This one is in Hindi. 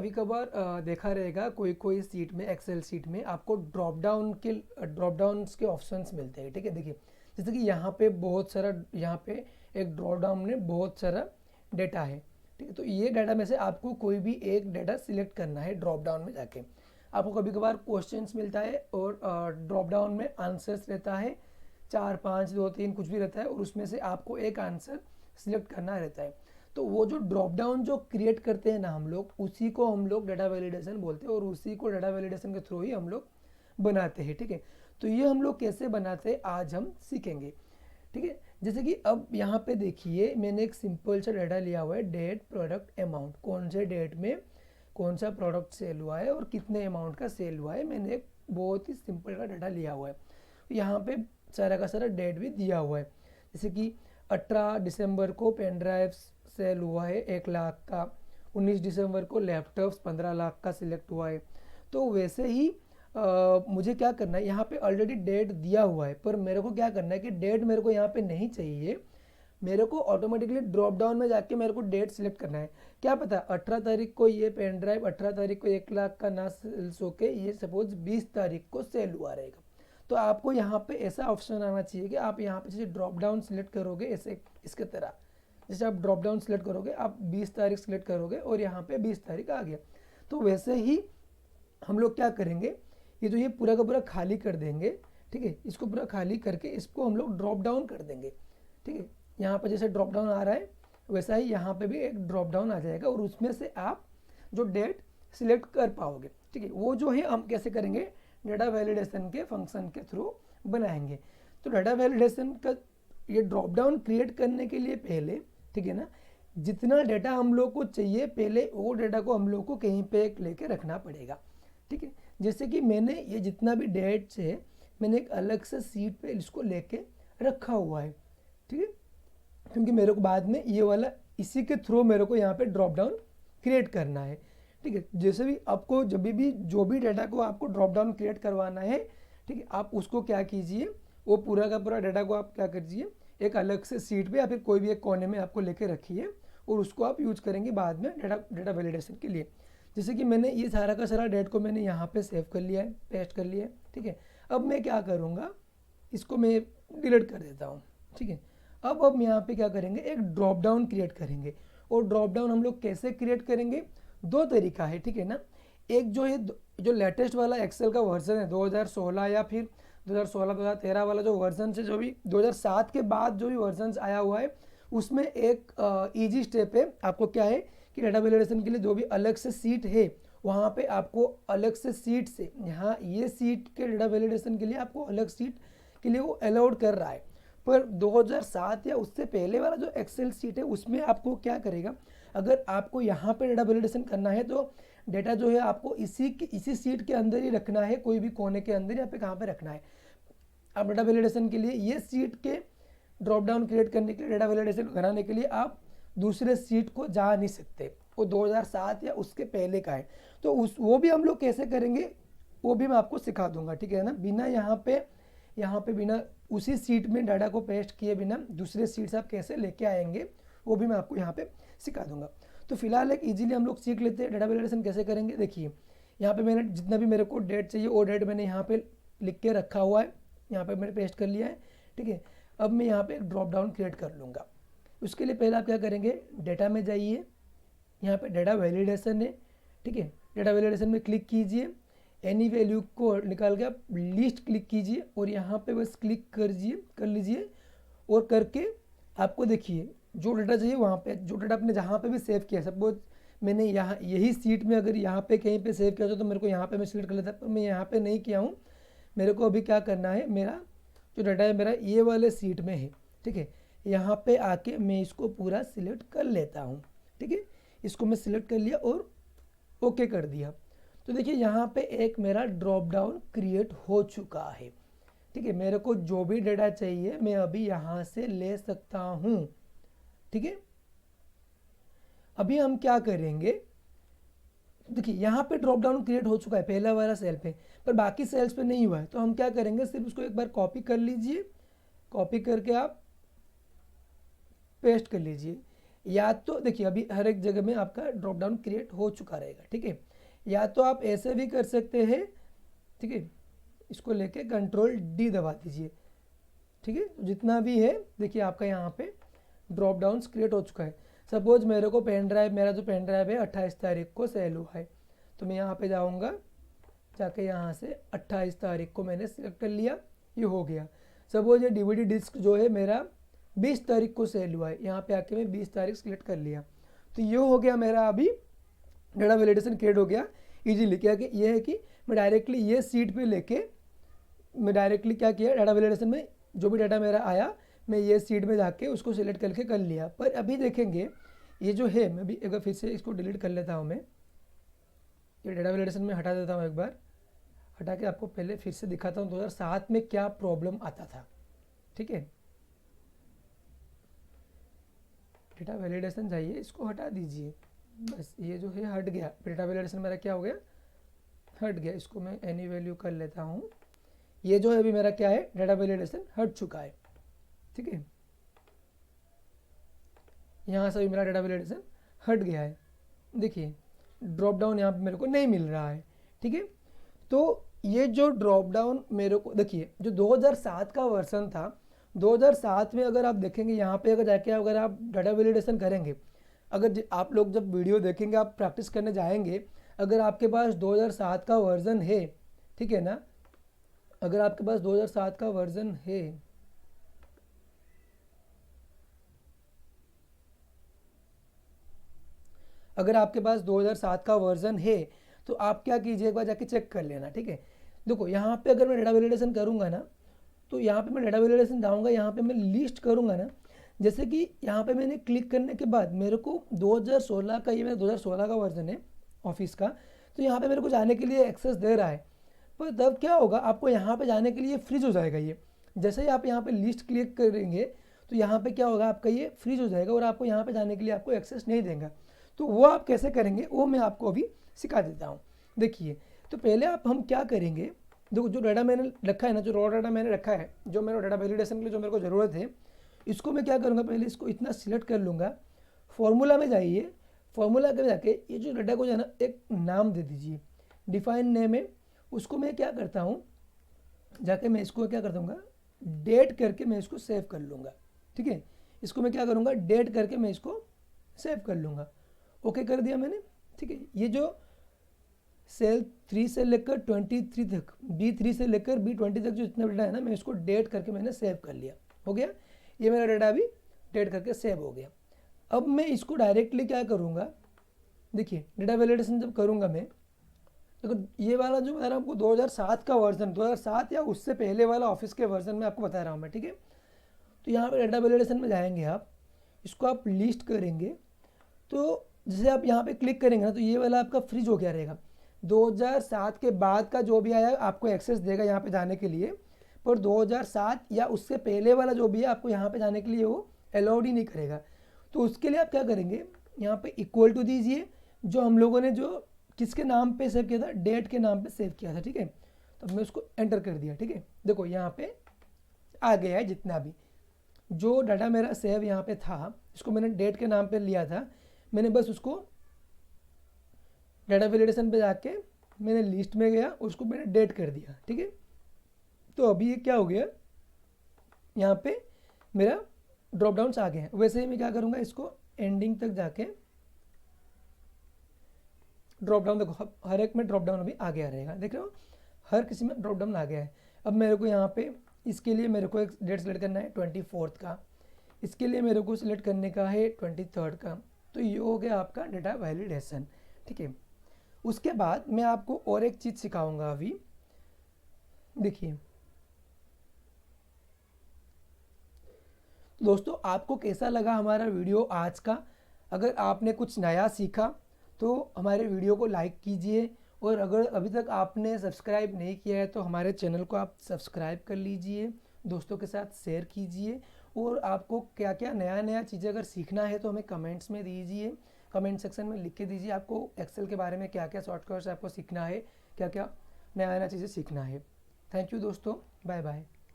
कभी कभार देखा रहेगा कोई कोई सीट में, एक्सेल सीट में आपको ड्रॉप डाउन के ऑप्शंस मिलते हैं। ठीक है, देखिए जैसे कि यहाँ पे बहुत सारा, यहाँ पे एक ड्रॉप डाउन में बहुत सारा डेटा है। ठीक है, तो ये डाटा में से आपको कोई भी एक डाटा सिलेक्ट करना है ड्रॉप डाउन में जाके। आपको कभी कभार क्वेश्चंस मिलता है और ड्रॉप डाउन में आंसर्स रहता है, 4 5 2 3 कुछ भी रहता है, और उसमें से आपको एक आंसर सिलेक्ट करना रहता है। तो वो जो ड्रॉप डाउन जो क्रिएट करते हैं ना हम लोग, उसी को हम लोग डाटा वैलिडेशन बोलते हैं, और उसी को डाटा वैलिडेशन के थ्रू ही हम लोग बनाते हैं। ठीक है, तो ये हम लोग कैसे बनाते हैं आज हम सीखेंगे। ठीक है, जैसे कि अब यहाँ पे देखिए मैंने एक सिंपल सा डाटा लिया हुआ है, डेट प्रोडक्ट अमाउंट, कौन से डेट में कौन सा प्रोडक्ट सेल हुआ है और कितने अमाउंट का सेल हुआ है। मैंने एक बहुत ही सिंपल का डाटा लिया हुआ है। यहाँ पे सारा का सारा डेट भी दिया हुआ है, जैसे कि 18 दिसंबर को पेन ड्राइव सेल हुआ है 1 लाख का, 19 दिसंबर को लैपटॉप्स 15 लाख का सिलेक्ट हुआ है। तो वैसे ही मुझे क्या करना है, यहाँ पे ऑलरेडी डेट दिया हुआ है, पर मेरे को क्या करना है कि डेट मेरे को यहाँ पे नहीं चाहिए, मेरे को ऑटोमेटिकली ड्रॉप डाउन में जाके मेरे को डेट सिलेक्ट करना है। क्या पता 18 तारीख को ये पेन ड्राइव 18 तारीख को 1 लाख का ना सेल्स होके ये सपोज 20 तारीख को सेल हुआ रहेगा। तो आपको यहाँ पे ऐसा ऑप्शन आना चाहिए कि आप यहाँ पे जैसे ड्रॉप डाउन सिलेक्ट करोगे, ऐसे इसके तरह जैसे आप ड्रॉप डाउन सिलेक्ट करोगे, आप 20 तारीख सिलेक्ट करोगे और यहाँ पे 20 तारीख आ गया। तो वैसे ही हम लोग क्या करेंगे, ये पूरा का पूरा खाली कर देंगे। ठीक है, इसको पूरा खाली करके इसको हम लोग ड्रॉप डाउन कर देंगे। ठीक है, यहाँ पर जैसे ड्रॉप डाउन आ रहा है वैसा ही यहाँ पे भी एक ड्रॉप डाउन आ जाएगा, और उसमें से आप जो डेट सिलेक्ट कर पाओगे। ठीक है, वो जो है हम कैसे करेंगे, डाटा वैलिडेशन के फंक्शन के थ्रू बनाएंगे। तो डाटा वैलिडेशन का ये ड्रॉप डाउन क्रिएट करने के लिए पहले, ठीक है ना, जितना डाटा हम लोग को चाहिए पहले वो डाटा को हम लोग को कहीं पे एक लेके रखना पड़ेगा। ठीक है, जैसे कि मैंने ये जितना भी डेट्स है मैंने एक अलग से सीट पे इसको लेके रखा हुआ है। ठीक है, क्योंकि मेरे को बाद में ये वाला इसी के थ्रू मेरे को यहाँ पे ड्रॉप डाउन क्रिएट करना है। ठीक है, जैसे भी आपको जब भी जो भी डाटा को आपको ड्रॉप डाउन क्रिएट करवाना है, ठीक है, आप उसको क्या कीजिए, वो पूरा का पूरा डाटा को आप क्या कीजिए, एक अलग से सीट पे या फिर कोई भी एक कोने में आपको लेके रखिए, और उसको आप यूज करेंगे बाद में डाटा वैलिडेशन के लिए। जैसे कि मैंने ये सारा का सारा डेट को मैंने यहाँ पे सेव कर लिया है, पेस्ट कर लिया है। ठीक है, अब मैं क्या करूँगा, इसको मैं डिलीट कर देता हूँ। ठीक है, अब हम यहाँ पे क्या करेंगे, एक ड्रॉप डाउन क्रिएट करेंगे। और ड्रॉप डाउन हम लोग कैसे क्रिएट करेंगे, दो तरीका है। ठीक है ना, एक जो है जो लेटेस्ट वाला एक्सेल का वर्जन है 2016 या फिर 2016-2013 वाला जो वर्जन से, जो भी 2007 के बाद जो भी वर्जन आया हुआ है, उसमें एक ईजी स्टेप है। आपको क्या है कि डाटा वैलिडेशन के लिए जो भी अलग से सीट है वहाँ पे आपको अलग से सीट से, यहाँ ये सीट के डाटा वैलिडेशन के लिए आपको अलग सीट के लिए वो अलाउड कर रहा है। पर 2007 या उससे पहले वाला जो एक्सेल सीट है उसमें आपको क्या करेगा, अगर आपको यहाँ पे डाटा वैलिडेशन करना है तो डेटा जो है आपको इसी सीट के अंदर ही रखना है, कोई भी कोने के अंदर, यहाँ पे कहाँ पे रखना है। आप डाटा वैलिडेशन के लिए ये सीट के ड्रॉप डाउन क्रिएट करने के लिए, डाटा वैलिडेशन बनाने के लिए आप दूसरे सीट को जा नहीं सकते, वो 2007 या उसके पहले का है। तो वो भी हम लोग कैसे करेंगे वो भी मैं आपको सिखा दूंगा। ठीक है ना, बिना यहाँ पे बिना उसी सीट में डाटा को पेस्ट किए बिना दूसरे सीट से आप कैसे लेके आएंगे वो भी मैं आपको यहाँ पे सिखा दूंगा। तो फिलहाल एक इजीली हम लोग सीख लेते हैं डाटा वैलिडेशन कैसे करेंगे। देखिए यहाँ पे मैंने जितना भी मेरे को डेट चाहिए वो डेट मैंने यहाँ पे लिख के रखा हुआ है, यहाँ पे मैंने पेस्ट कर लिया है। ठीक है, अब मैं यहाँ पे एक ड्रॉप डाउन क्रिएट कर लूँगा। उसके लिए पहले आप क्या करेंगे, डेटा में जाइए, यहाँ पे डाटा वैलिडेशन है। ठीक है, डाटा वैलिडेशन में क्लिक कीजिए, एनी वैल्यू को निकाल के आप लिस्ट क्लिक कीजिए और यहाँ पे बस क्लिक कर लीजिए, और करके आपको देखिए जो डाटा चाहिए वहाँ पे, जो डाटा आपने जहाँ पे भी सेव किया, सपोज मैंने यहाँ यही सीट में अगर यहाँ पे कहीं पे सेव किया तो मेरे को यहाँ पे मैं सिलेक्ट कर लेता, पर मैं यहाँ पे नहीं किया हूँ। मेरे को अभी क्या करना है, मेरा जो डाटा है मेरा ये वाले सीट में है। ठीक है, यहाँ पे आके मैं इसको पूरा सिलेक्ट कर लेता हूँ। ठीक है, इसको मैं सिलेक्ट कर लिया और ओके कर दिया। तो देखिए यहाँ पे एक मेरा ड्रॉप डाउन क्रिएट हो चुका है। ठीक है, मेरे को जो भी डाटा चाहिए मैं अभी यहाँ से ले सकता हूँ। ठीक है, अभी हम क्या करेंगे, देखिए यहाँ पे ड्रॉप डाउन क्रिएट हो चुका है पहला वाला सेल पे, पर बाकी सेल्स पे नहीं हुआ है। तो हम क्या करेंगे, सिर्फ उसको एक बार कॉपी कर लीजिए, कॉपी करके आप पेस्ट कर लीजिए। या तो देखिए अभी हर एक जगह में आपका ड्रॉप डाउन क्रिएट हो चुका रहेगा, ठीक है। या तो आप ऐसे भी कर सकते हैं, ठीक है, इसको लेके कंट्रोल डी दबा दीजिए, ठीक है। जितना भी है देखिए आपका यहाँ पे ड्रॉप डाउन क्रिएट हो चुका है। सपोज मेरे को पेन ड्राइव, मेरा जो पेन ड्राइव है 28 तारीख को सेल हुआ है, तो मैं यहाँ पे जाऊँगा, जाके यहाँ से 28 तारीख को मैंने सिलेक्ट कर लिया, ये हो गया। सपोज ये डीवीडी डिस्क जो है मेरा 20 तारीख को सेल हुआ है, यहाँ पे आके मैं 20 तारीख सिलेक्ट कर लिया, तो ये हो गया मेरा अभी डाटा वैलिडेशन क्रिएट हो गया इजीली। क्या कि ये है कि मैं डायरेक्टली ये सीट पे लेके मैं डायरेक्टली क्या किया, डाटा वैलिडेशन में जो भी डाटा मेरा आया मैं ये सीट में जाके उसको सिलेक्ट करके कर लिया। पर अभी देखेंगे ये जो है, मैं भी एक बार फिर से इसको डिलीट कर लेता हूँ, मैं ये डाटा वैलिडेशन में हटा देता हूँ, एक बार हटा के आपको पहले फिर से दिखाता हूँ 2007 में क्या प्रॉब्लम आता था, ठीक है। डेटा वैलिडेशन चाहिए, इसको हटा दीजिए, बस ये जो है हट गया, डेटा वैलिडेशन मेरा क्या हो गया, हट गया। इसको मैं एनी वैल्यू कर लेता हूँ, ये जो है अभी मेरा क्या है, डेटा वैलिडेशन हट चुका है, ठीक है। यहाँ से भी मेरा डेटा वैलिडेशन हट गया है, देखिए ड्रॉप डाउन यहाँ पे मेरे को नहीं मिल रहा है, ठीक है। तो ये जो ड्रॉप डाउन मेरे को देखिए, जो 2007 का वर्जन था, 2007 में अगर आप देखेंगे यहाँ पे अगर जाके अगर आप डाटा वैलिडेशन करेंगे, अगर आप लोग जब वीडियो देखेंगे, आप प्रैक्टिस करने जाएंगे, अगर आपके पास 2007 का वर्जन है, ठीक है ना, अगर आपके पास 2007 का वर्जन है, अगर आपके पास 2007 का वर्जन है तो आप क्या कीजिए, एक बार जाके चेक कर लेना, ठीक है। देखो यहाँ पे अगर मैं डाटा वैलिडेशन करूँगा ना, तो यहाँ पे मैं डाटा वैलिडेशन जाऊँगा, यहाँ पे मैं लिस्ट करूँगा ना, जैसे कि यहाँ पे मैंने क्लिक करने के बाद मेरे को 2016 का, ये मेरा 2016 का वर्जन है ऑफिस का, तो यहाँ पे मेरे को जाने के लिए एक्सेस दे रहा है। पर तब क्या होगा, आपको यहाँ पे जाने के लिए फ्रीज हो जाएगा ये, जैसे ही आप यहाँ पे लिस्ट क्लिक करेंगे तो यहाँ पे क्या होगा, आपका ये फ्रीज हो जाएगा और आपको यहाँ पे जाने के लिए आपको एक्सेस नहीं देगा। तो वो आप कैसे करेंगे वो मैं आपको अभी सिखा देता हूँ। देखिए, तो पहले हम क्या करेंगे, देखो जो डाटा मैंने रखा है ना, जो रॉ डाटा मैंने रखा है, जो मेरा डाटा वैलिडेशन के लिए जो मेरे को ज़रूरत है, इसको मैं क्या करूँगा, पहले इसको इतना सिलेक्ट कर लूँगा, फॉर्मूला में जाइए, फॉर्मूला के जाके ये जो डाटा को जो है ना एक नाम दे दीजिए, डिफाइन नेम है, उसको मैं क्या करता हूँ, जाके मैं इसको क्या कर दूँगा, डेट करके मैं इसको सेव कर लूँगा, ठीक है। इसको मैं क्या करूँगा, डेट करके मैं इसको सेव कर लूँगा, ओके कर दिया मैंने, ठीक है। ये जो सेल 3 से लेकर 23 तक, B3 से लेकर B20 तक जो जितना डाटा है ना, मैं इसको डेट करके मैंने सेव कर लिया, हो गया। ये मेरा डाटा अभी डेट करके सेव हो गया। अब मैं इसको डायरेक्टली क्या करूँगा, देखिए डेटा वैलिडेशन जब करूँगा मैं, देखो ये वाला जो बता रहा हूँ आपको 2007 का वर्जन, 2007 या उससे पहले वाला ऑफिस के वर्जन में आपको बता रहा हूँ मैं, ठीक है। तो यहाँ पे डेटा वैलिडेशन में जाएंगे आप, इसको आप लिस्ट करेंगे, तो जैसे आप यहाँ पे क्लिक करेंगे ना, तो ये वाला आपका फ्रीज हो गया रहेगा। 2007 के बाद का जो भी आया आपको एक्सेस देगा यहाँ पे जाने के लिए, पर 2007 या उससे पहले वाला जो भी है आपको यहाँ पे जाने के लिए वो अलाउड ही नहीं करेगा। तो उसके लिए आप क्या करेंगे, यहाँ पे इक्वल टू दीजिए, जो हम लोगों ने जो किसके नाम पे सेव किया था, डेट के नाम पे सेव किया था, ठीक है। तो मैं उसको एंटर कर दिया, ठीक है। देखो यहाँ पे आ गया है जितना भी जो डाटा मेरा सेव यहाँ पे था, इसको मैंने डेट के नाम पे लिया था, मैंने बस उसको डाटा वैलिडेशन पे जाके मैंने लिस्ट में गया, उसको मैंने डेट कर दिया, ठीक है। तो अभी ये क्या हो गया, यहाँ पे मेरा ड्रॉप डाउन्स आ गए हैं। वैसे ही मैं क्या करूँगा, इसको एंडिंग तक जाके ड्रॉप डाउन, देखो हर एक में ड्रॉप डाउन अभी आ गया रहेगा, देख रहे हो हर किसी में ड्रॉप डाउन आ गया है। अब मेरे को यहाँ पे इसके लिए मेरे को एक डेट सेलेक्ट करना है 24 का, इसके लिए मेरे को सिलेक्ट करने का है 23 का। तो ये हो गया आपका डेटा वैलिडेशन, ठीक है। उसके बाद मैं आपको और एक चीज़ सिखाऊंगा अभी, देखिए दोस्तों आपको कैसा लगा हमारा वीडियो आज का। अगर आपने कुछ नया सीखा तो हमारे वीडियो को लाइक कीजिए, और अगर अभी तक आपने सब्सक्राइब नहीं किया है तो हमारे चैनल को आप सब्सक्राइब कर लीजिए, दोस्तों के साथ शेयर कीजिए। और आपको क्या क्या नया नया चीज़ें अगर सीखना है तो हमें कमेंट्स में दीजिए, कमेंट सेक्शन में लिख के दीजिए आपको एक्सेल के बारे में क्या क्या शॉर्टकट्स आपको सीखना है, क्या क्या नया नया चीज़ें सीखना है। थैंक यू दोस्तों, बाय बाय।